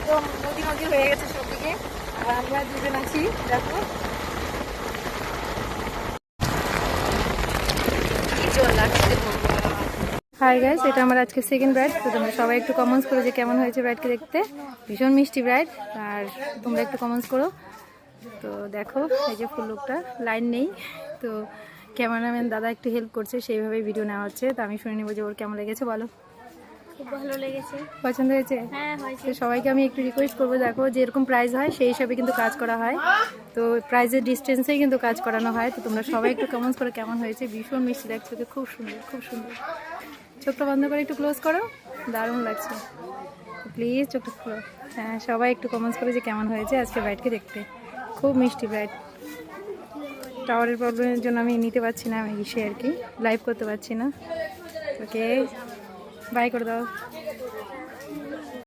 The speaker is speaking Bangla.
একদম নদী নদী হয়ে গেছে সবদিকে। আর আমরা দুজন আছি, দেখো কি জল লাগছে। হাই গাইস, এটা আমার আজকে সেকেন্ড ব্রাইড। তো তোমরা সবাই একটু কমেন্টস করো যে কেমন হয়েছে ব্রাইডকে দেখতে। ভীষণ মিষ্টি ব্রাইড, আর তোমরা একটু কমেন্টস করো। তো দেখো এই যে ফুল লুকটা, লাইন নেই তো ক্যামেরাম্যান দাদা একটু হেল্প করছে, সেইভাবেই ভিডিও নেওয়া হচ্ছে। তো আমি শুনে নেবো যে ওর কেমন লেগেছে, বলো। খুব ভালো লেগেছে। পছন্দ হয়েছে? হ্যাঁ হয়েছে। তো সবাইকে আমি একটু রিকোয়েস্ট করবো, দেখো যেরকম প্রাইস হয় সেই হিসাবে কিন্তু কাজ করা হয়। তো প্রাইজের ডিস্টেন্সেই কিন্তু কাজ করানো হয়। তো তোমরা সবাই একটু কমেন্টস করে কেমন হয়েছে। ভীষণ মিষ্টি লাগছে, তো খুব সুন্দর, খুব সুন্দর। চোখটা বন্ধ করে একটু ক্লোজ করো, দারুণ লাগছে। প্লিজ চোখটা খোলো। হ্যাঁ, সবাই একটু কমেন্টস করে যে কেমন হয়েছে আজকে ব্রাইডকে দেখতে। খুব মিষ্টি ব্রাইড। টাওয়ারের প্রবলেমের জন্য আমি নিতে পারছি না, আমি ইসে আর কি লাইভ করতে পারছি না। ওকে, বাই করে দাও।